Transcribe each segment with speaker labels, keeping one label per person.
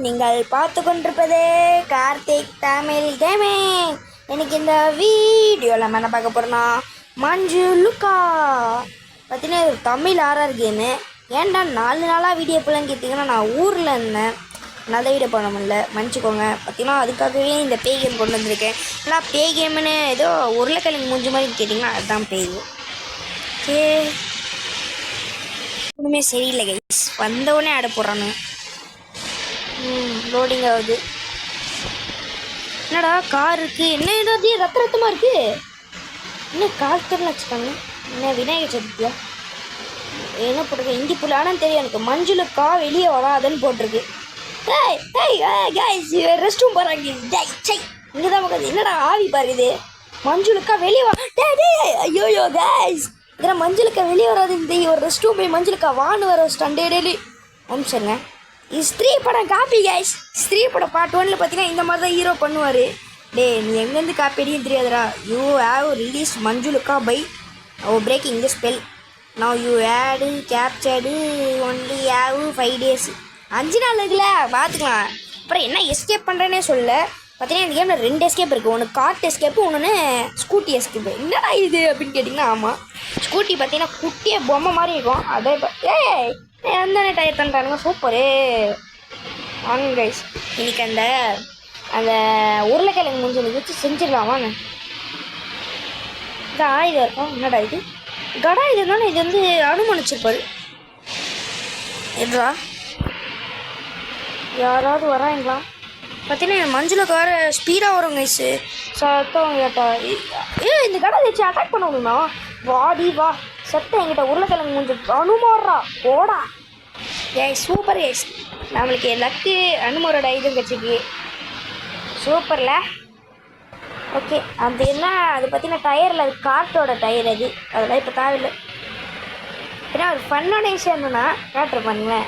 Speaker 1: நீங்கள் பார்த்து கொண்டிருப்பது கார்த்திக் தமிழ் கேமிங். எனக்கு இந்த வீடியோவில் நம்ம என்ன பார்க்க போகிறோம்னா மஞ்சு லுக்கா பார்த்தீங்கன்னா இது தமிழ் ஆர்ஆர் கேமு. ஏன்டா 4 நாளாக வீடியோ போலன்னு கேட்டிங்கன்னா நான் ஊரில் இருந்தேன், நல்ல வீடியோ பண்ண முடியல, மன்னிச்சுக்கோங்க. பார்த்தீங்கன்னா அதுக்காகவே இந்த பேய் கேம் கொண்டு வந்திருக்கேன். இல்லை பேய் கேமுன்னு ஏதோ உருளைக்கிழங்கு மூஞ்சி மாதிரி கேட்டிங்கன்னா அதுதான் பேய். ஓகே, ஒன்றுமே சரியில்லை கைஸ். வந்தவுடனே ஆட போடுறானு. லோடிங் ஆகுது. என்னடா கார் இருக்குது, என்ன ஏதாவது ரத்தமாக இருக்குது, என்ன கார் தெரியல வச்சுக்காங்க. என்ன விநாயகர் சதுர்த்தியா என்ன போட்டிருக்கு, இந்தி புள்ள ஆனால் தெரியும் எனக்கு. மஞ்சுளுக்கா வெளியே வராதுன்னு போட்டிருக்கு. ரெஸ்ட் ரூம் போகிறாங்க. இங்கே தான் உட்காந்து என்னடா ஆவி பாருக்குது. மஞ்சுளுக்கா வெளியே வா. ஐயோயோ கைஸ், இதில் மஞ்சளுக்கா வெளியே வராது. இந்த ஒரு ரெஸ்ட் ரூம் போய் மஞ்சளுக்கா வான்னு வர ஸ்டண்டே டெய்லி அனுப்பிச்சிருங்க. இது ஸ்திரீ படம் காப்பி கைஸ். ஸ்திரீ படம் பார்ட் 1ல் பார்த்தீங்கன்னா இந்த மாதிரி தான் ஹீரோ பண்ணுவார். டே நீ எங்கேருந்து காப்பி அடியும் தெரியாதுடா. You have release Manjulika by breaking the spell. Now you had captured only have 5 days. 5 நாள் இருக்குல்ல, பார்த்துக்கலாம். அப்புறம் என்ன எஸ்கேப் பண்ணுறேன்னே சொல்ல. பார்த்தீங்கன்னா இந்த கேமில் 2 எஸ்கேப் இருக்குது. ஒன்று கார்ட் எஸ்கேப்பு, ஒன்று ஸ்கூட்டி எஸ்கேப்பு. என்னடா இது அப்படின்னு கேட்டிங்கன்னா ஆமாம், ஸ்கூட்டி பார்த்தீங்கன்னா குட்டியே பொம்மை மாதிரி இருக்கும். அதே எந்தனே டயர் தந்துட்டானுங்க. சூப்பரு வாங்க கைஸ். இன்னைக்கு அந்த உருளைக்கிழங்கு முடிஞ்சு வச்சு செஞ்சிடலாமான்னு. இது ஆயுதம் இருக்கும். என்னடா இது கடா இது இருந்தாலும் இது வந்து அனுமானிச்சிருப்பாரு. எட்ரா யாராவது வராங்களா பார்த்தீங்கன்னா மஞ்சுளக்கார ஸ்பீடாக வரும் கைஸு. சத்தம் கேட்டா இந்த கடை வச்சு அட்டாக் பண்ண முடியுமா? வாடி வா சத்தம் என்கிட்ட உருளைக்கிழங்கு முடிஞ்சு அனுமாறா ஓடா. சூப்பர் கேஸ், நம்மளுக்கு லக்கு அனுமரோட இதுவும் கிடச்சிக்கு. சூப்பரில் ஓகே. அது என்ன அது பார்த்தீங்கன்னா டயரில், அது கார்ட்டோட டயர். அதெல்லாம் இப்போ தேவையில்லை. ஏன்னா ஒரு ஃபன்னோட விஷயம் என்னன்னா காட்டுறேன் பண்ணுங்களேன்.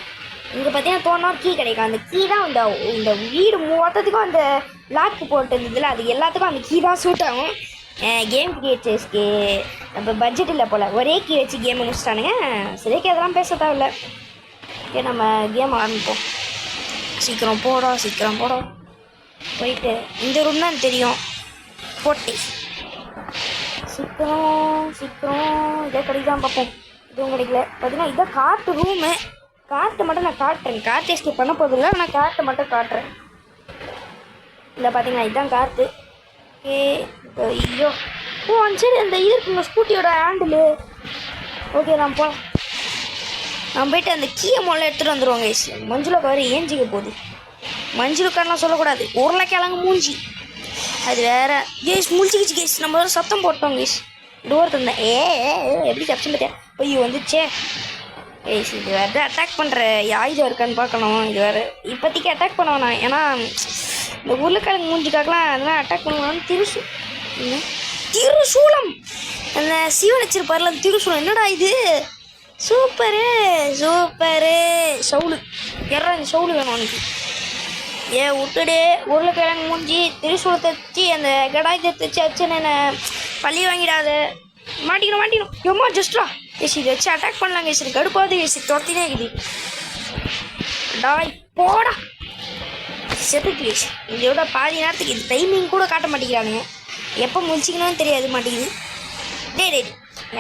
Speaker 1: இங்கே பார்த்தீங்கன்னா தோணா கீ கிடைக்கும். அந்த கீ தான் இந்த வீடு மொத்தத்துக்கும் அந்த லாக்கு போட்டு இருந்ததில்ல, அது எல்லாத்துக்கும் அந்த கீ தான் சூட் ஆகும். கேம் கிரியேட்டர்ஸ்க்கு நம்ம பட்ஜெட் இல்லை போல், ஒரே கீ வச்சு கேமை முடிச்சிட்டானுங்க. சரிக்கு அதெல்லாம் பேச தேவையில்லை. ஓகே, நம்ம கேம் ஆரம்பிப்போம். சீக்கிரம் போடா போயிட்டு இந்த ரூம் தான் தெரியும் போட்டி. சீக்கிரம் இதே கிடைக்கலாம் பார்ப்போம். இதுவும் கிடைக்கல. பார்த்தீங்கன்னா இதான் கார்ட்டு ரூமு. கார்ட்டை மட்டும் நான் காட்டுறேன். கார்ட் எஸ்கேப் பண்ண போதில்லை, நான் கார்ட்டை மட்டும் காட்டுறேன். இல்லை பார்த்தீங்கன்னா இதுதான் கார்ட்டு. ஓகே ஐயோ சரி அந்த இது இருக்குங்க ஸ்கூட்டியோட ஹேண்டிலு. ஓகே நான் போயிட்டு அந்த கீயை முதல்ல எடுத்துகிட்டு வந்துடுவோம் கைஸ். மஞ்சுளுக்கா வேறு ஏஞ்சிக்க போகுது. மஞ்சுளுக்காரெலாம் சொல்லக்கூடாது, உருளைக்கிழங்கு மூஞ்சி அது வேற. கேஸ் முழிச்சிக்கிச்சு கேஸ். நம்ம வேறு சத்தம் போட்டோம் கேஸ். டோர் தந்தேன். எப்படி தப்பிச்சு பார்த்தியா ஐயோ வந்துச்சே. ஏஸ் இது வேறு அட்டாக் பண்ணுற ஆயுதம் இருக்கான்னு பார்க்கணும். இது வேறு இப்போதைக்கு அட்டாக் பண்ண வேணாம், ஏன்னா இந்த உருளைக்கிழங்கு மூஞ்சிக்காக்கெலாம் அதெல்லாம் அட்டாக் பண்ணுவான்னு. திருசூலம் அந்த சிவன் வச்சிருப்பார்ல அந்த திருசூலம். என்னடா இது சூப்பரு சவுளு எறா. இந்த சவுளு வேணும் உனக்கு. விட்டுடு உருளைக்கிழங்கு மூஞ்சி. திருசூலத்தை வச்சு அந்த கடாயத்தை வச்சு வச்சுன்னு பள்ளி வாங்கிடாத. மாட்டிக்கணும் எம்மா ஜஸ்ட்ரா. ஏசி இதை வச்சு அட்டாக் பண்ணலாங்க. சரி கடுப்பாவது ஏசி துரத்தினே இருக்குது. டாய் போடா செத்துக்கு. இதோட பாதி நேரத்துக்கு இது டைமிங் கூட காட்ட மாட்டேங்கிறானுங்க. எப்போ முடிச்சிக்கணும்னு தெரியாது மாட்டேங்குது. டே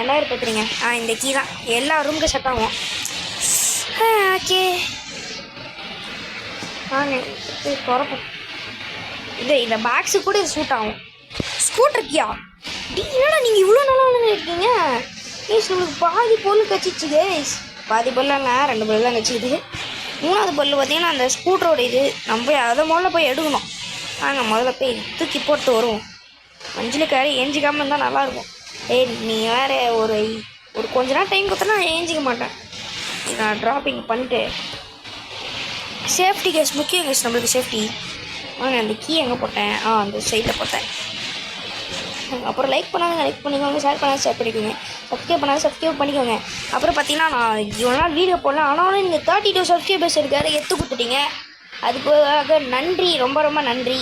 Speaker 1: எல்லாரும் பார்த்துருங்க. இந்த கீ தான் எல்லா ரூமுக்கும் செட் ஆகும். ஓகே வாங்க குறப்போம். இந்த பாக்ஸு கூட இது சூட் ஆகும். ஸ்கூட்டர் கியா என்னடா நீங்கள் இவ்வளோ நல்லா இருக்கீங்க கேஸ். நம்மளுக்கு பாதி பொருள் கச்சிச்சு கேஸ். பாதி பொருளாங்க 2 பொருள் தான் கச்சிக்குது. 3வது பொருள் பார்த்தீங்கன்னா அந்த ஸ்கூட்டரோட இது. நம்ம போய் அதை முதல்ல போய் எடுக்கணும். முதல்ல போய் தூக்கி போட்டு வருவோம். மஞ்சளுக்காரி ஏஞ்சிக்காமல் இருந்தால் நல்லாயிருக்கும். நீ வேறு ஒரு கொஞ்ச நேரம் டைம் கொடுத்தா நான் ஏஞ்சிக்க மாட்டேன். நான் ட்ராப்பிங் பண்ணிட்டு சேஃப்டி கேஸ் முக்கியம் கேஸ் நம்மளுக்கு சேஃப்டி. அந்த கீ எங்கே போட்டேன்? அந்த சைடில் போட்டேன். அப்புறம் லைக் பண்ணாங்க லைக் பண்ணிக்கோங்க, ஷேர் பண்ணிக்கோங்க, சப்ஸ்கிரைப் பண்ணிக்கோங்க. அப்புறம் பார்த்தீங்கன்னா நான் இவ்வளோ நாள் வீடியோ போடலாம், ஆனாலும் நீங்கள் 32 சப்ஸ்கிரைபர்ஸ் இருக்காரு எடுத்து கொடுத்துட்டீங்க. அதுக்காக நன்றி, ரொம்ப நன்றி.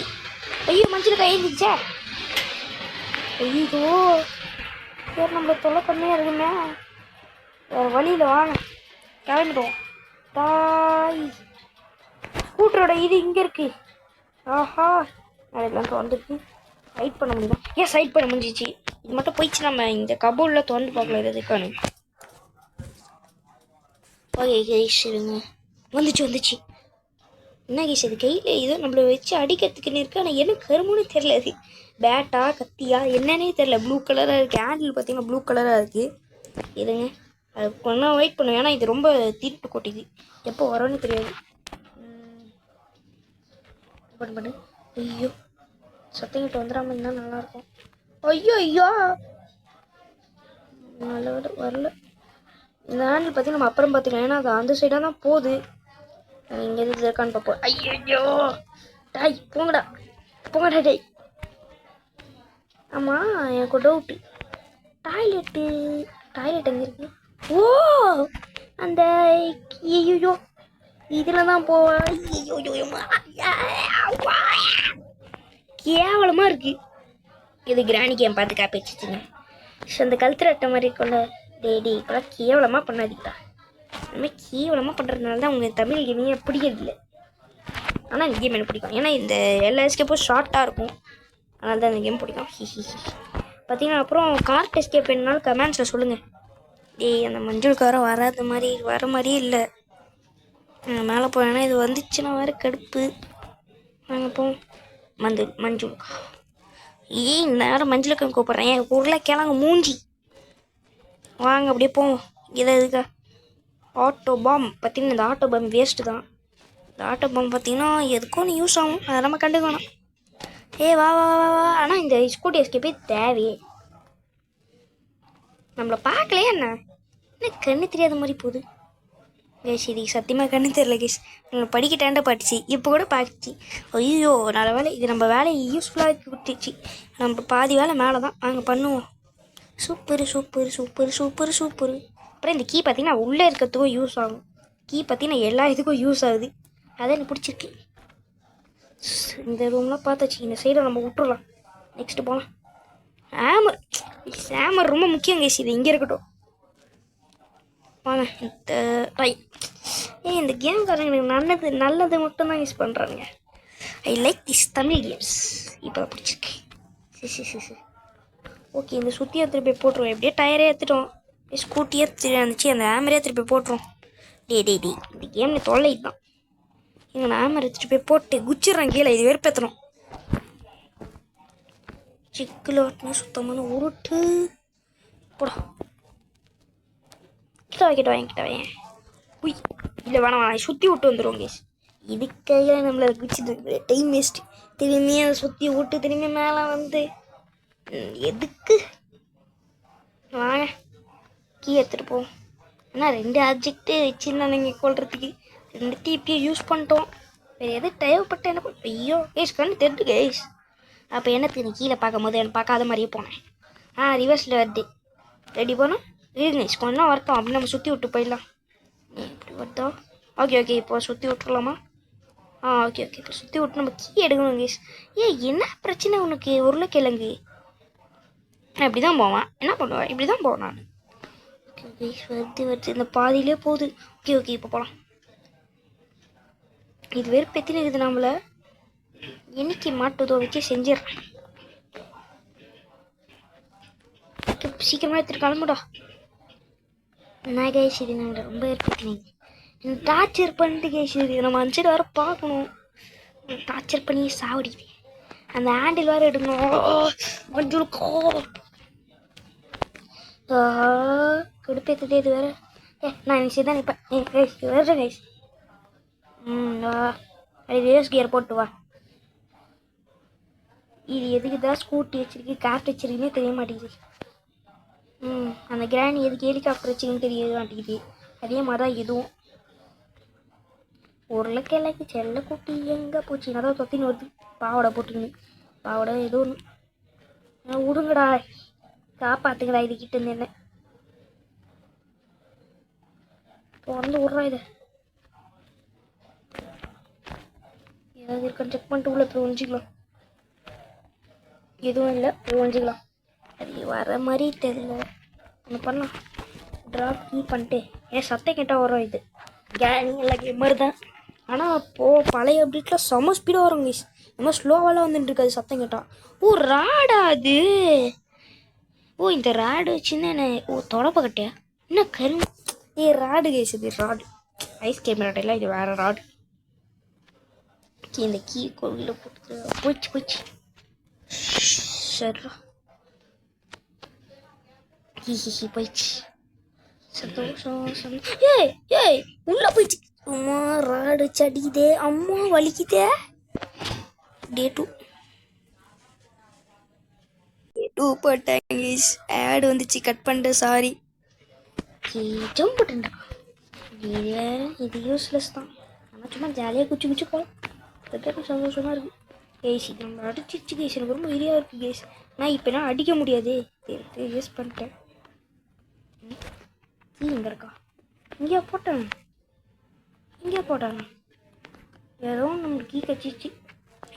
Speaker 1: ஐயோ மஞ்சளுக்கா எழுந்திரிச்சா. ஐயோ சரி நம்மளை தொலை கம்மியாக இருக்குமே. வேறு வழியில் வாங்க கிளம்பிடுவோம். தாய் ஸ்கூட்டர் கம்ப்யூட்டரோட இது இங்கே இருக்குது. ஆஹா அதெல்லாம் திறந்துருக்கு. ஹைட் பண்ண முடியுமா? ஏன் ஹைட் பண்ண முடிஞ்சிச்சு. இது மட்டும் போயிடுச்சு. நம்ம இந்த கபோர்டில் திறந்து பார்க்கல எதுக்கானு. ஓகே கைஸ் இருங்க. வந்துச்சு. என்ன கைஸ் இது கையில் ஏதோ நம்மளை வச்சு அடிக்கிறதுக்குன்னு இருக்கு. ஆனால் என்ன கருமுன்னு தெரில. அது பேட்டா கத்தியா என்னன்னே தெரில. ப்ளூ கலராக இருக்குது. ஹேண்டில் பார்த்தீங்கன்னா ப்ளூ கலராக இருக்குது. இதுங்க அது கொஞ்சம் வெயிட் பண்ணுவேன். ஏன்னா இது ரொம்ப தீட்டு கொட்டிது. எப்போ வரோன்னு தெரியாது. பண்ணு. ஐயோ சத்தங்கிட்ட வந்துடாமல் இருந்தால் நல்லாயிருக்கும். ஐயோ நல்ல வரல. இந்த ஹேண்டில் பார்த்தீங்கன்னா நம்ம அப்புறம் பார்த்துக்கலாம். ஏன்னா அது அந்த சைடாக தான் போகுது. இங்கே எது இருக்கான்னு பார்ப்போம். ஐயோ டாய் போங்கடா டேய். ஆமாம் எனக்கு டவுட்டு. டாய்லெட் எங்கே இருக்கு? ஓ அந்த ஐயோ இதில் தான் போவேன். கேவலமாக இருக்கு. இது கிராணி கேம் பார்த்து காப்பி வச்சுச்சுங்க. ஸோ அந்த கழுத்து அட்டை மாதிரி கொண்ட டேடி இப்போலாம் கேவலமாக பண்ணாதீங்களா. இந்தமாதிரி கேவலமாக பண்ணுறதுனால தான் உங்கள் தமிழ் கேமையே பிடிக்கிறதில்ல. ஆனால் இந்த கேம் எனக்கு பிடிக்கும். ஏன்னா இந்த எல்லா எஸ்கேப்பும் ஷார்ட்டாக இருக்கும். அதனால தான் இந்த கேம் பிடிக்கும். பார்த்தீங்கன்னா அப்புறம் கார்ட் எஸ்கேப் வேணுனாலும் கமெண்ட்ஸில் சொல்லுங்கள். டேய் அந்த மஞ்சள்காரம் வர மாதிரியே இல்லை. மேலே போவேன்னா இது வந்துச்சுன்னா வேறு கடுப்பு. நாங்கள் போவோம். மஞ்சள் இந்த நேரம் மஞ்சளுக்கு கூப்பிட்றேன். என் உருளைக்கிழங்கு மூஞ்சி வாங்க அப்படியே போவோம். இதை இருக்கா ஆட்டோ பாம். பார்த்தீங்கன்னா இந்த ஆட்டோ பாம் வேஸ்ட்டு தான். இந்த ஆட்டோ பாம் பார்த்தீங்கன்னா எதுக்கும் ஒன்று யூஸ் ஆகும். அதை நம்ம கண்டுக்கணும். வா. ஆனால் இந்த ஸ்கூட்டி எஸ்கேப்பே தேவையே. நம்மளை பார்க்கலையே என்ன கண்ணு தெரியாத மாதிரி போகுது கேஸ். இது சத்தியமாக கண்ணு தெரியல கேஸ். நம்ம படிக்கட்டாண்ட பாட்டுச்சு. இப்போ கூட பார்த்துச்சு. ஐயோ நல்ல வேலை. இது நம்ம வேலையை யூஸ்ஃபுல்லாக கொடுத்துச்சு. நம்ம பாதி வேலை மேலே தான். நாங்கள் பண்ணுவோம். சூப்பர். அப்புறம் இந்த கீ பார்த்தீங்கன்னா உள்ளே இருக்கிறதுக்கும் யூஸ் ஆகும். கீ பார்த்தீங்கன்னா எல்லா இதுக்கும் யூஸ் ஆகுது. அதான் எனக்கு பிடிச்சிருக்கு. இந்த ரூம்லாம் பார்த்தாச்சு. இந்த சைடில் நம்ம விட்டுறலாம். நெக்ஸ்ட்டு போகலாம். ஹேமர் ரொம்ப முக்கியம் கேஸ். இது இங்கே இருக்கட்டும். வாங்க இந்த கேம்காரங்களுக்கு நல்லது மட்டும்தான் யூஸ் பண்ணுறாங்க. I like this Tamil games. இப்போ தான் பிடிச்சிருக்கு. சரி ஓகே இந்த சுற்றி திருப்பி போட்டுருவோம். எப்படியே டயரே ஏற்றுட்டோம். ஸ்கூட்டியே இருந்துச்சு. அந்த ஹேமரே திருப்பி போட்டுருவோம். டே இந்த கேமில் தொல்லை தான். எங்கள் நான் ஹேமர் எடுத்துகிட்டு போய் போட்டு குச்சிட்றேன் கீழே. இது வெறுப்பேற்றணும். சிக்கில் ஓட்டினா சுத்தமான உருட்டு போடா. கிட்ட வாங்கிட்டேன். உய் இல்லை வேணாம். சுற்றி விட்டு வந்துடுவோம் கேஸ். இதுக்காக நம்மளை குச்சிட்டு டைம் வேஸ்ட்டு. திரும்பி அதை சுற்றி விட்டு திரும்பி மேலே வந்து எதுக்கு வாங்க கீ எடுத்துகிட்டு போவோம். ஏன்னா 2 ஆப்ஜெக்ட்டு வச்சுருந்தா நீங்கள் கொள்றதுக்கு 2 இப்பயே யூஸ் பண்ணிட்டோம். வேறு எது தேவைப்பட்ட என்ன ஐயோ கேஸ் கண்ணு தெரிட்டு கேஸ். அப்போ என்னத்துக்கு நீ கீழே பார்க்கும் போது எனக்கு பார்க்காத மாதிரியே போனேன். ரிவர்ஸில் வருது. ரெடி போனால் இருங்க கொஞ்சம் வரட்டும். அப்படி நம்ம சுற்றி விட்டு போயிடலாம். இப்படி வருதா? ஓகே இப்போ சுற்றி விட்டுருலாமா? ஓகே இப்போ சுற்றி விட்டு நம்ம கீ எடுக்கணும் கேஸ். என்ன பிரச்சனை உனக்கு? உருளைக்கிழங்கு நான் இப்படி தான் போவேன். என்ன பண்ணுவேன்? இப்படி தான் போவேன் நான். ஓகே கேஸ் வருது. இந்த பாதியிலே போகுது. ஓகே இப்போ போகலாம். இது வெறுப்பெத்தினு இருக்குது. நம்மளை என்னைக்கு மாட்டுதோ வச்சு செஞ்சிடறேன். சீக்கிரமாக எடுத்துட்டு கிளம்புடா. என்ன கேஸ் இது நம்மளை ரொம்ப வெறுப்பெத்தினீங்க. டார்ச்சர் பண்ணிட்டு கேஸ் இது நம்ம அஞ்சு வேறு பார்க்கணும். டார்ச்சர் பண்ணி சாவடிக்குது. அந்த ஹேண்டில் வேறு எடுக்கணும். மஞ்சுளுக்கோ கடுப்பேற்றுதே இது வேறு. நான் நினச்சி தான் நிற்பேன். வேறு கைஸ் அது ரேஸ் கியர் போட்டு வா. இது எதுக்கு தான் ஸ்கூட்டி வச்சிருக்கு கார் வச்சிருக்குன்னே தெரிய மாட்டேங்குது. அந்த கிராணி எதுக்கு ஹெலிகாப்டர் வச்சுன்னு தெரிய மாட்டேங்குது. அதே மாதிரி தான் இதுவும். உருளைக்கிழங்கு செல்ல குட்டி எங்கே போச்சு? அதான் தொத்தின்னு வருது. பாவடை போட்டுக்கின்னு பாவடை ஏதோ ஒன்று விடுங்கடா. காப்பாற்றுங்கடா இதுக்கிட்ட இருந்து என்ன. இப்போ வந்து விட்றா இதை. ஏதாவது இருக்கான்னு செக் பண்ணிட்டு உள்ள போய் ஒழிஞ்சிக்கலாம். எதுவும் இல்லை போய் ஒழிஞ்சிக்கலாம். அது வர மாதிரி தெரியல. ஒன்று பண்ணலாம். ட்ராப் கீ பண்ணிட்டு சத்தம் கேட்டால் வரும். இது கேங் எல்லாம் கேமர் தான். ஆனால் அப்போது பழைய அப்டேட்டில் செம்ம ஸ்பீடாக வரும் கைஸ். நம்ம ஸ்லோவாலாம் வந்துட்டு இருக்காது சத்தம் கேட்டால். ஓ ராடா அது. ஓ இந்த ராடு வச்சுன்னு என்ன ஓ தொடப்ப கட்டியா என்ன கரும். ராடு கைஸ் இது ராடு. ஐஸ் கேமராட்டெல்லாம் இது வேறு ராடு. இந்த கீ கோவிலில் போட்டு போச்சு போச்சு. சரி ஹி போயிடுச்சு. சந்தோஷம். ஏய் ஏய் உள்ள போயிடுச்சு. அம்மா ராடு சடிக்குதே. அம்மா வலிக்குதே. டே 2 போட்டாங்க. ஆடு வந்துச்சு கட் பண்ணிட்டு சாரி. ஜம்ப் போட்டுண்டா. இது வேற இது யூஸ்லெஸ் தான். ஆனால் சும்மா ஜாலியாக குச்சி குச்சி போகலாம். அதுக்கு சந்தோஷமாக இருக்குது. கேசி நம்ம அடிச்சிச்சு கேஸ். எனக்கு ரொம்ப ஈரியாக இருக்குது கேஸ். நான் இப்போ நான் அடிக்க முடியாது. யூஸ் பண்ணிட்டேன். இங்கே இருக்கா. இங்கே போட்டாங்க ஏதோ நம்மளுக்கு கீ கச்சிச்சு.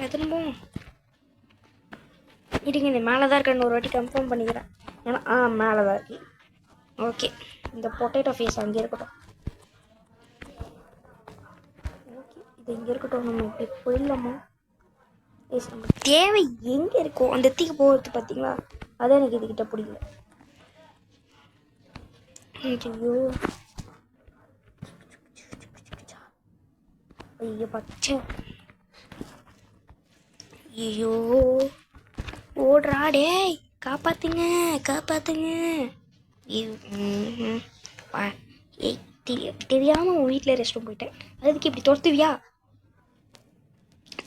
Speaker 1: எத்தனை போவோம் இருங்க. இந்த மேலே தான் இருக்கேன்னு ஒரு வாட்டி கன்ஃபார்ம் பண்ணிக்கிறேன். ஏன்னா மேலே தான் இருக்கு. ஓகே இந்த பொட்டேட்டோ ஃபேஸ் அங்கே இருக்கட்டும். ஓகே இது இங்கே இருக்கட்டும். நம்ம இப்படி போயிடலாமா. எஸ் நம்ம தேவை எங்கே இருக்கோ அந்த தீக்கு போகிறது பார்த்தீங்களா. அதான் எனக்கு இதுக்கிட்ட பிடிக்கல. ஐயோ ஐயோ பச்சை. ஐயோ ஓடுறா டேய். காப்பாத்துங்க ஏய் தெரியாமல் உன் வீட்டில் ரெஸ்ட் ரூம் போயிட்டேன். அதுக்கு இப்படி துரத்துவியா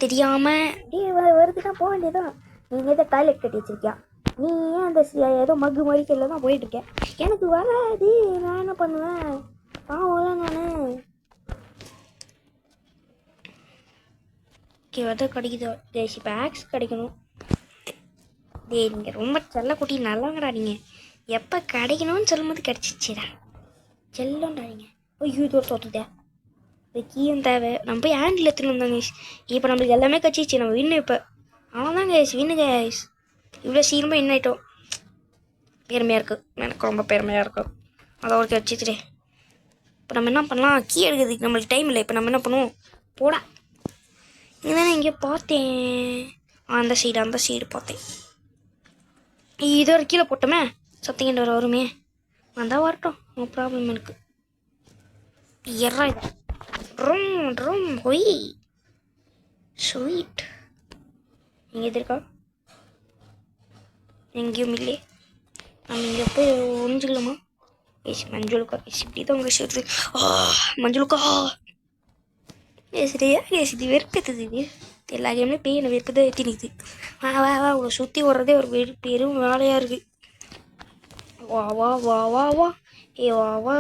Speaker 1: தெரியாமல். வருதுன்னா போக வேண்டியதான். நீங்கள் எதோ டாய்லெட் கட்டி வச்சிருக்கியா. நீ ஏன் அந்த ஏதோ மக்கு மறிக்கல தான் போயிட்டுருக்கேன். எனக்கு வராது. நான் என்ன பண்ணுவேன் பாவம்ல நான். ஓகே வந்து கிடைக்குது தேசி பேக்ஸ் கிடைக்கணும். நீங்கள் ரொம்ப செல்ல குட்டி நல்லாங்கடா. நீங்கள் எப்போ கிடைக்கணும்னு சொல்லும்போது கிடச்சிச்சிடா. செல்லோண்டா நீங்கள். ஐயோ இது ஒரு தோத்துதே. இது கீயும் தேவை. நம்ம போய் ஹேண்டில் எடுத்துன்னு வந்தாங்க. இப்போ நம்மளுக்கு எல்லாமே கட்சிச்சு. நம்ம வின்னு இப்போ அவன்தான் கைஸ் வின்னு கைஸ். இவ்வளோ சீக்கிரமாக வின் ஆகிட்டோம். பெருமையாக இருக்குது. எனக்கு ரொம்ப பெருமையாக இருக்கும். அதை ஒரு கட்சிச்சுட்டே. இப்போ நம்ம என்ன பண்ணலாம். கீ எடுக்கிறதுக்கு நம்மளுக்கு டைம் இல்லை. இப்போ நம்ம என்ன பண்ணுவோம் போடா. இங்கே தானே இங்கே பார்த்தேன். அந்த சைடு பார்த்தேன். இது ஒரு கீழே போட்டோமே சத்தியங்கிட்ட வருமே. வந்தால் வரட்டும். நோ ப்ராப்ளம் எனக்கு. எறா இது ட்ரம் ஹொய் ஸ்வீட். இங்கே எது இருக்கா. எங்கேயும் இல்லை. நம்ம இங்கே போய் ஒழிஞ்சிக்கலாமா. ஏசி மஞ்சளுக்கா இப்படி தான் உங்கள் ஷர்ட்டு. மஞ்சளுக்கா சரியா கேஸ். இது வெறுப்பேற்றுது. இது எல்லா கேம்லேயும் போய் என்னை வெறுப்பதை ஏற்றி நிற்குது. வா உங்களை சுற்றி வர்றதே ஒரு பெரும் வேலையாக இருக்குது. வா ஏ வா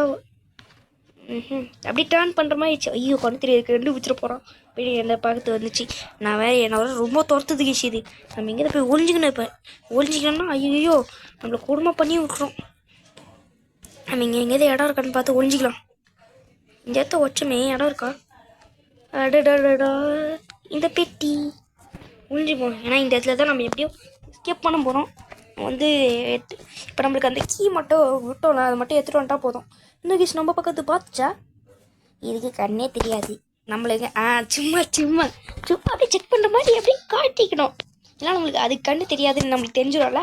Speaker 1: அப்படி டேர்ன் பண்ணுற மாதிரி ஆயிடுச்சு. ஐயோ கொண்டு தெரியாது கண்டுபிடிச்சிட போகிறான். போய் என்னை பார்த்து வந்துச்சு. நான் வேறு என்னை ரொம்ப துரத்துது கேஸ். இது நம்ம எங்கே போய் ஒழிஞ்சிக்கணும். இப்போ ஒழிஞ்சிக்கணும்னா ஐயோ நம்மளை கொடுமை பண்ணி விட்றோம். நம்ம இங்கே எங்கேயாவது இடம் இருக்கான்னு பார்த்து ஒழிஞ்சிக்கலாம். இந்த இடத்த வச்சோமே இடம் இருக்கா. அடடா இந்த பெட்டி ஒழிஞ்சிப்போம். ஏன்னா இந்த இடத்துல தான் நம்ம எப்படியும் ஸ்கிப் பண்ண போகிறோம். வந்து இப்போ நம்மளுக்கு அந்த கீ மட்டும் விட்டோம்ல அதை மட்டும் எடுத்துகிட்டு வந்துட்டா போதும். இன்னும் கேஸ் நம்ம பக்கத்து பார்த்துச்சா. இதுக்கு கண்ணே தெரியாது நம்மளுக்கு. சும்மா அப்படியே செக் பண்ணுற மாதிரி அப்படியே காட்டிக்கணும். ஏன்னா நம்மளுக்கு அது கண்ணு தெரியாதுன்னு நம்மளுக்கு தெரிஞ்சிடும்ல.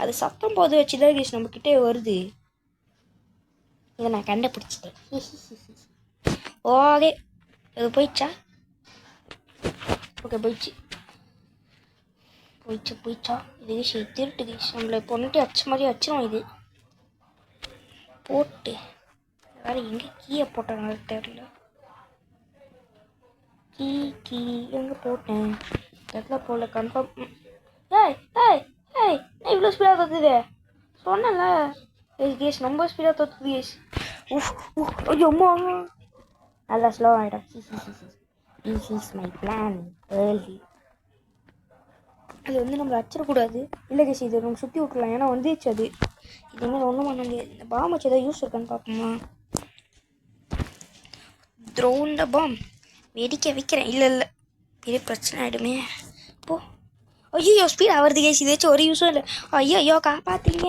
Speaker 1: அது சத்தம் போது வச்சு தான் கேஸ் நம்மக்கிட்டே வருது. இதை நான் கண்டுபிடிச்சிட்டேன். ஓகே இது போயிடுச்சா. ஓகே போயிடுச்சா. இது கேஷ் திருட்டு கேஷ். நம்மளை பொண்ணுட்டு அச்சு மாதிரி வச்சிரும். இது போட்டு வேறு எங்கே கீயை போட்டாங்க தெரியல. கீ எங்கே போட்டேன் இடத்துல போடல கன்ஃபார்ம். ஏய் இவ்வளோ ஸ்பீடாக தோத்துது சொன்னல. கேஷ் ரொம்ப ஸ்பீடாக தோத்துது கேஷ். ஐயோ அம்மா நல்லா ஸ்லோ ஆகிடும். This is my plan early. அது வந்து நம்மளை அச்சிடக்கூடாது. இல்லை கேஸ் இது நம்ம சுற்றி விட்டுலாம். ஏன்னா வந்துச்சு அது. இது மாதிரி ஒன்றும் பண்ண முடியாது. இந்த பாம் வச்சு ஏதாவது யூஸ் இருக்கான்னு பார்ப்போமா. த்ரோண்ட பாம் வெடிக்க வைக்கிறேன். இல்லை பெரிய பிரச்சனை ஆகிடுமே. போ ஐயோ ஸ்பீட் ஆகிறது கேஸ். இது வச்சு ஒரு யூஸும் இல்லை. ஐயோ காப்பாற்றுங்க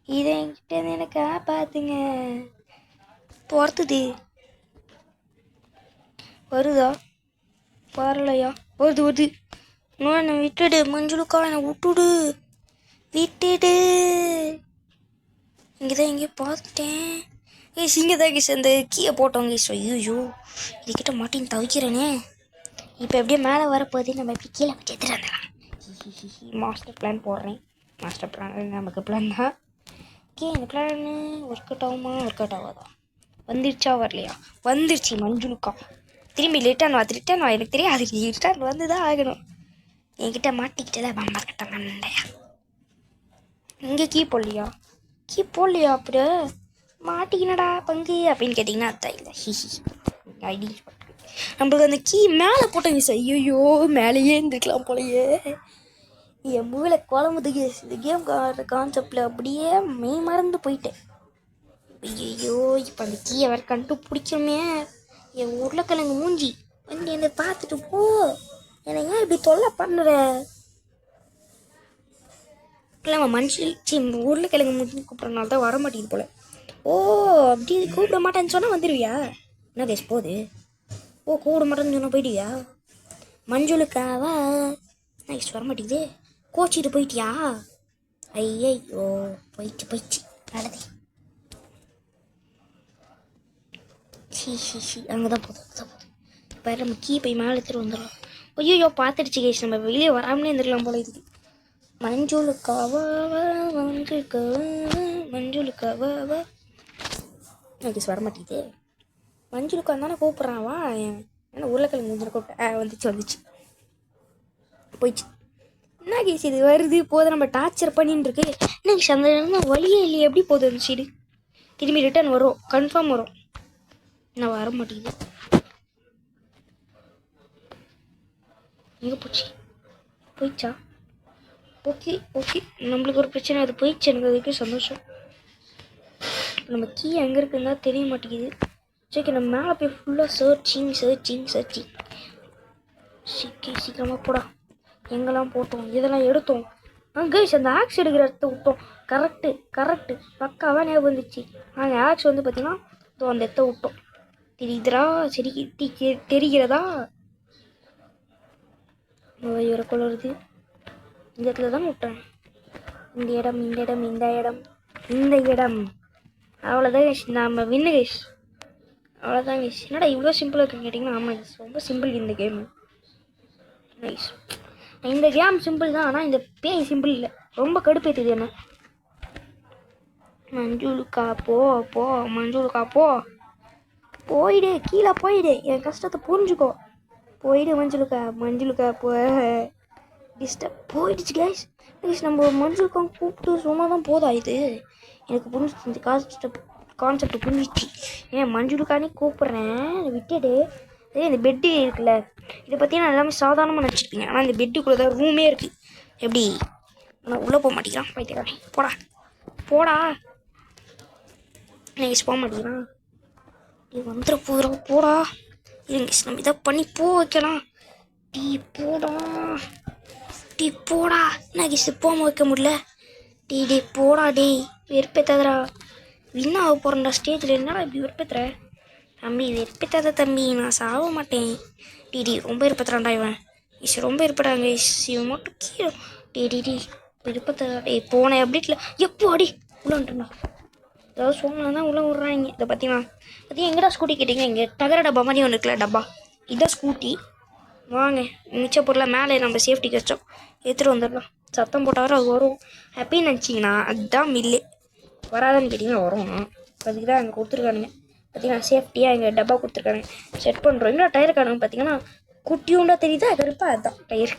Speaker 1: இதை என்கிட்ட எனக்கு காப்பாற்றுங்க. துரத்துது. வருதா? வரலையா? வருது வருது. இன்னும் என்னை விட்டுடு மஞ்சுளுக்கா, என்னை விட்டுடு, விட்டுடு. இங்கே தான் எங்கேயோ பார்த்துட்டேன். இங்கே தான் கேஸ் அந்த கீயை போட்டோம் கேஸ். ஐயோ இதுக்கிட்ட மாட்டின்னு தவிக்கிறேனே. இப்போ எப்படியே மேலே வரப்போகுது, நம்ம எப்படி கீழே போய் எடுத்துட்டு வந்துடலாம். மாஸ்டர் பிளான் போடுறேன். மாஸ்டர் பிளான் நமக்கு பிளான் தான். ஓகே, இந்த பிளான் ஒர்க் அவுட் ஆகுமா? ஒர்க் அவுட் ஆகாதா? வந்துருச்சா வரலையா? வந்துருச்சு மஞ்சுளுக்கா. திரும்பி ரிட்டர்ன் வா. எனக்கு தெரியாது, ரிட்டர்ன் வந்து தான் ஆகணும். என்கிட்ட மாட்டிக்கிட்டதா பம்பா கட்ட மண்டையா. இங்கே கீ போடலையா? கீ போடலையா? அப்படியே மாட்டிக்கினடா பங்கு அப்படின்னு கேட்டிங்கன்னா அதான் இல்லை. ஐடி நம்மளுக்கு அந்த கீ மேலே போட்டோங்க சார். ஐயோ மேலேயே இருந்துக்கலாம் போலையே. என் மூவில குழம்புது கேஸ். இந்த கேம் கான்செப்டில் அப்படியே மெய் மறந்து போயிட்டேன். ஐயோ இப்போ அந்த கீயை வேறு கண்டுபிடிக்கணுமே. என் உருளைக்கிழங்கு மூஞ்சி வந்து என்னை பார்த்துட்டு போ. என்னை ஏன் இப்படி தொல்லை பண்ணுற? இல்லைம்மா மனுஷன் உருளைக்கிழங்கு மூஞ்சி கூப்பிட்றனால தான் வர மாட்டேங்குது போல. ஓ அப்படி கூப்பிட மாட்டேன்னு சொன்னால் வந்துடுவியா? என்ன கேஸ் போகுது? ஓ கூப்பிட மாட்டேன்னு சொன்னால் போயிடுவியா? மஞ்சுளுக்காவா நைஸ் வர மாட்டேங்குது. கோச்சிட்டு போயிட்டியா? ஐயோ போயிடுச்சு நல்லது. அங்கே தான் போதும். இப்போ நம்ம கீ போய் மேலே எடுத்துட்டு வந்துடலாம். ஐயோ பார்த்துடுச்சு கேஸ். நம்ம வெளியே வராமலே இருந்துடலாம் போல இதுக்கு. மஞ்சுளுக்காவா மஞ்சுளுக்காவா கேஸ் வர மாட்டேங்குது. மஞ்சுளுக்கா தானே கூப்பிட்றான். வா ஏன்னா உருளைக்கிழங்கு முடிஞ்சு கூப்பிட்டேன். வந்துச்சு போயிடுச்சு. என்ன கேஸ் இது வருது போதும், நம்ம டார்ச்சர் பண்ணின்னு இருக்கு. என்ன கேஸ் அந்த வழியே இல்லையே, எப்படி போகுது அந்த சைடு? திரும்பி ரிட்டர்ன் வரும், கன்ஃபார்ம் வரும். என்ன வர மாட்டேங்குது. எங்கே போயிடுச்சா? ஓகே நம்மளுக்கு ஒரு பிரச்சனை, அது போயிடுச்சு. எனக்கு அதுக்கு சந்தோஷம். நம்ம கீ எங்கே இருக்குன்னு தான் தெரிய மாட்டேங்குது. சரி நம்ம மேலே போய் ஃபுல்லாக சர்ச்சிங் சீக்கிரமாக போடா. எங்கெல்லாம் போட்டோம், இதெல்லாம் எடுத்தோம். கைஸ் அந்த ஆக்ஸ் எடுக்கிற இடத்த விட்டோம். கரெக்டு பக்காவாக ஞாபகம் வந்துச்சு. நாங்கள் ஆக்ஸ் வந்து பார்த்தீங்கன்னா அந்த இடத்த விட்டோம். தெரியுதுரா? சரி தெரிகிறதா? வர கொள்ளுறது இந்த இடத்துல தான் விட்டேன். இந்த இடம் அவ்வளோதான் கைஸ். நம்ம வின்னு கைஸ். அவ்வளோதான் கைஸ். என்னடா இவ்வளோ சிம்பிளாக இருக்குன்னு கேட்டிங்கன்னா, ஆமாம் கைஸ் ரொம்ப சிம்பிள் இந்த கேமு. நைஸ். இந்த கேம் சிம்பிள் தான், ஆனால் இந்த பேய் சிம்பிள் இல்லை. ரொம்ப கடுப்பேற்றுது என்ன. மஞ்சுளுக்கா போ போயிடு, கீழே போயிடு. என் கஷ்டத்தை புரிஞ்சுக்கோ. போயிடு மஞ்சுளுக்கா போ. டிஸ்டர்ப் போயிடுச்சு கைஸ். நம்ம மஞ்சுளுக்கா கூப்பிட்டு சொன்னால் தான் போதா இது? எனக்கு புரிஞ்சிச்சு இந்த கான்செப்ட் புரிஞ்சிச்சு. ஏன் மஞ்சுளுக்கானே கூப்பிட்றேன், விட்டுடு. இந்த பெட்டு இருக்குல்ல, இதை பற்றி நான் எல்லாமே சாதாரணமாக நினச்சிருப்பீங்க. ஆனால் இந்த பெட்டுக்குள்ளே தான் ரூமே இருக்குது. எப்படி? ஆனால் உள்ளே போக மாட்டேங்கிறான் பைத்தியக்காரன். போடா நைஸ் போக மாட்டேங்கிறான். இது வந்துட போடா. இருங்க நம்ம இதை பண்ணி வைக்கலாம். டீ போடா. என்ன கிஸ் போகாமல் வைக்க முடியல. டீ போடா. வெறுப்பேத்தாதரா. வின்னா ஆக போகிறேன்டா ஸ்டேஜில். என்னடா இப்படி வெறுப்பேத்துற தம்பி? வெறுப்பேத்தாத தம்பி, நான் சாக மாட்டேன். டி ரொம்ப இருப்பத்துறான்டா இவன். ரொம்ப இருப்படாங்க இவன் மட்டும் கீழே. டி இருப்பத்தா. போனேன் எப்படி இல்லை எப்போ அடி உள்ள வந்துட்டா. ஏதாவது சொன்னா உள்ள விட்றாங்க. இதை பார்த்தீங்கன்னா எங்கடா ஸ்கூட்டி கேட்டிங்க? இங்கே தகர டப்பா மாதிரி ஒன்று இருக்குல்ல டப்பா, இதான் ஸ்கூட்டி. வாங்க மிச்ச பொருளை மேலே நம்ம சேஃப்டிக்கு வச்சோம், எடுத்துகிட்டு வந்துடலாம். சத்தம் போட்டாலும் அது வரும். ஹாப்பின்னு நினச்சிங்கன்னா அதுதான் மில்லே. வராதுன்னு கேட்டிங்கன்னா வரும். அதுக்கு தான் அங்கே கொடுத்துருக்கானுங்க. பார்த்தீங்கன்னா சேஃப்டியாக எங்கள் டப்பா கொடுத்துருக்காங்க. செட் பண்ணுறோம். இன்னும் டயர் காணுங்க பார்த்தீங்கன்னா குட்டியுண்டா தெரியுதா? கருப்பா அதுதான் டயர்.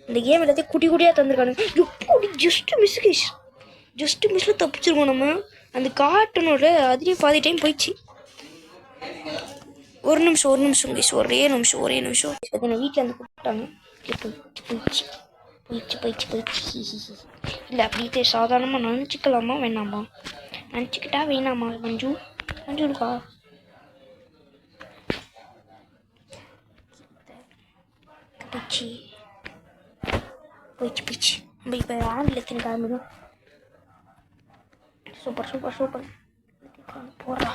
Speaker 1: இந்த கேம் எல்லாத்தையும் குட்டியாக தந்துருக்கானுங்க. எப்படி ஜஸ்ட்டு மிஸ்ஸில் தப்பிச்சிருக்கோம் நம்ம. அந்த காட்டனோட அதுலேயும் பாதி டைம் போயிடுச்சு. ஒரு நிமிஷம் கைஸ், ஒரே நிமிஷம். பார்த்தீங்கன்னா வீட்டில் வந்து கூப்பிட்டாங்க. போயிடுச்சு. இல்லை அப்படியே சாதாரணமாக நினச்சிக்கலாமா வேணாமா? நினச்சிக்கிட்டா வேணாமா மஞ்சுளுக்கா? போயிடுச்சு. நம்ம இப்போ ஆண்டில் எத்தனை கிளம்பிடும். சூப்பர் போடுறா.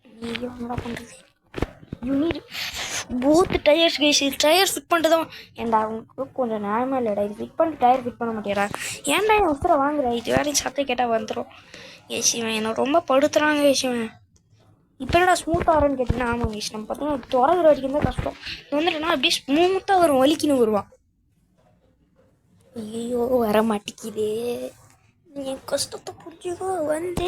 Speaker 1: நீ என்னடா பண்ணுறது? You need both tyres guys. Tyre fit பண்ணிட்டு தான் ஏன்டா அவங்களுக்கு கொஞ்சம் நியாயமாக இல்லைடா. இது ஃபிட் பண்ணிட்டு டயர் ஃபிட் பண்ண மாட்டேடா. ஏன்டா என் உத்தர வாங்குறேன். இது வேறு சத்தம் கேட்டால் வந்துடும். ஏசிவன் என்னை ரொம்ப படுத்துறாங்க ஏசிவன். இப்போ என்னடா ஸ்மூத்தாக வரும்னு கேட்டிங்கன்னா ஆமாம் கைஸ். நம்ம பார்த்தீங்கன்னா துறகுற வரைக்கும் தான் கஷ்டம். வந்துட்டேன்னா அப்படியே ஸ்மூத்தாக வரும், வலிக்கின்னு வருவான். ஐயோ வர மாட்டேங்குதே. என் கஷ்டத்தை புரிஞ்சுக்கோ. வந்து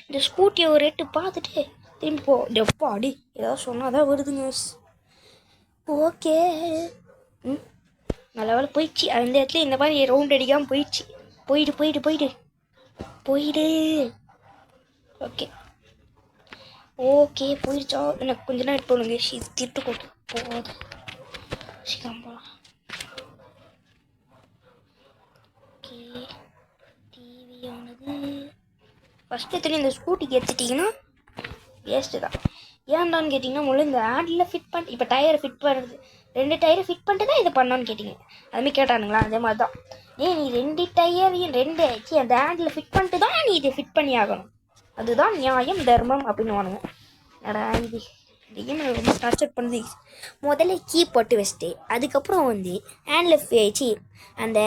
Speaker 1: இந்த ஸ்கூட்டியை ஒரு ரேட்டு பார்த்துட்டு திரும்பி போ. எப்போ அடி ஏதாவது சொன்னால் தான் வருதுங்க. ஓகே நல்ல வேலை போயிடுச்சு. அந்த இடத்துல இந்த மாதிரி ரவுண்ட் அடிக்காமல் போயிடுச்சு. போயிடு. ஓகே போயிடுச்சா. எனக்கு கொஞ்ச நேரம் போகணுங்க. இது திட்டு கொடு போகாது. சீக்கிரம் போகலாம். ஓகே டிவியானது ஃபஸ்ட்டு எடுத்துகிட்டு இந்த ஸ்கூட்டிக்கு எடுத்துட்டிங்கன்னா வேஸ்ட்டு தான். ஏன்டான்னு கேட்டிங்கன்னா முதல்ல இந்த ஹேண்டில் ஃபிட் பண்ணி இப்போ டயரை ஃபிட் பண்ணுறது 2 டயரை ஃபிட் பண்ணிட்டு தான் இதை பண்ணான்னு கேட்டிங்க. அதுமாதிரி கேட்டானுங்களா? அதே மாதிரி தான். நீ 2 டயரையும் அந்த ஹேண்டில் ஃபிட் பண்ணிட்டு தான் நீ இதை ஃபிட் பண்ணி ஆகணும். அதுதான் நியாயம் தர்மம் அப்படின்னு வானுங்க. நடா இது இந்த கேம் எனக்கு ரொம்ப டார்ச்சர் பண்ணுது. முதல்ல கீ போட்டு வச்சுட்டு அதுக்கப்புறம் வந்து ஹேண்டில் வச்சு அந்த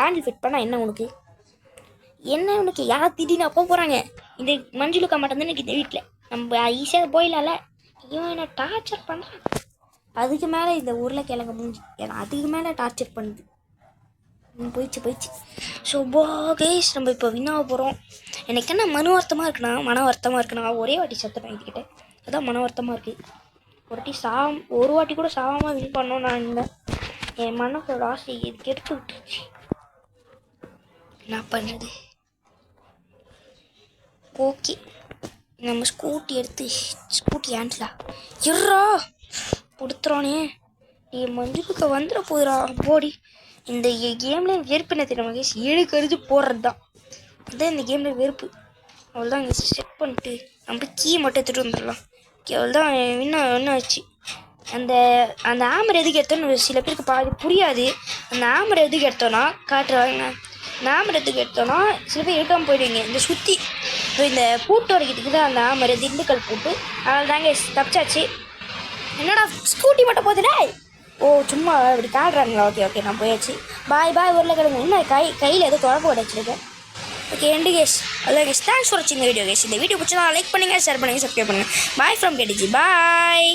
Speaker 1: ஹேண்டில் ஃபிட் பண்ணால் என்ன உனக்கு யாரை திடீர்னு அப்போ போகிறாங்க. இந்த மஞ்சுளுக்கா மட்டும் தானே இந்த வீட்டில் நம்ம ஈஸியாக போயிடலாம்ல. இவன் என்ன டார்ச்சர் பண்ணுறான். அதுக்கு மேலே இந்த உருளைக்கிழங்கு மூஞ்சி ஏன்னா அதுக்கு மேலே டார்ச்சர் பண்ணுது. போயிடுச்சு. ஸோ கைஸ் நம்ம இப்போ வின்னாக போகிறோம். எனக்கு என்ன மன வருத்தமாக இருக்குன்னா ஒரே வாட்டி சத்துட்டேன் இதுக்கிட்ட. அதான் மன வருத்தமாக இருக்குது. ஒரு வாட்டி கூட சாகாமல் வின் பண்ணோம் நான் இருந்தேன். என் மனசோட ஆசை இதுக்கு எடுத்து விட்டுருச்சு. என்ன பண்ணுறது. ஓகே நம்ம ஸ்கூட்டி ஹேண்ட்லா எர்ரா கொடுத்துறானே. நீ மஞ்சுக்கு வந்துட போதுடா போடி. இந்த கேமில் வெறுப்பு என்ன தெரியுமா கேஸ்? 7 கருது போடுறது தான். அதுதான் இந்த கேமில் வெறுப்பு. அவ்வளோதான் இங்கே செக் பண்ணிட்டு நம்ம கீ மட்டும் எடுத்துகிட்டு வந்துடலாம். அவ்வளோதான் என்ன ஆச்சு. அந்த ஆமர் எதுக்கு எடுத்தோன்னு சில பேருக்கு பாதி புரியாது. அந்த ஆமர் எதுக்கு எடுத்தோன்னா காட்டுறாங்க. அந்த ஆமர் எதுக்கு எடுத்தோன்னா சில பேர் எடுக்காமல் போயிடுவீங்க. இந்த சுற்றி இந்த பூட்டு வரைக்கிறதுக்கு தான் அந்த ஆமர் திண்டுக்கல் பூட்டு. அதனால தாங்க தப்பிச்சாச்சு. என்னடா ஸ்கூட்டி மட்டும் போகுதுடா. ஓ சும்மா இப்படி காட்டுறாங்களா? ஓகே நான் போயாச்சு. பாய் உருளைக்கிழங்கு. இன்னும் கையில் எதுவும் குழப்பம் உடைச்சிருக்கேன். Okay end guys. அதான் கேஸ். தேங்க்ஸ் ஃபார் வாட்சிங் இந்த வீடியோ கேஸ். இந்த வீடியோ பிடிச்சா லைக் பண்ணுங்கள், ஷேர் பண்ணுங்கள், சப்ஸ்கிரைப் பண்ணுங்கள். Bye from KDG. பாய்.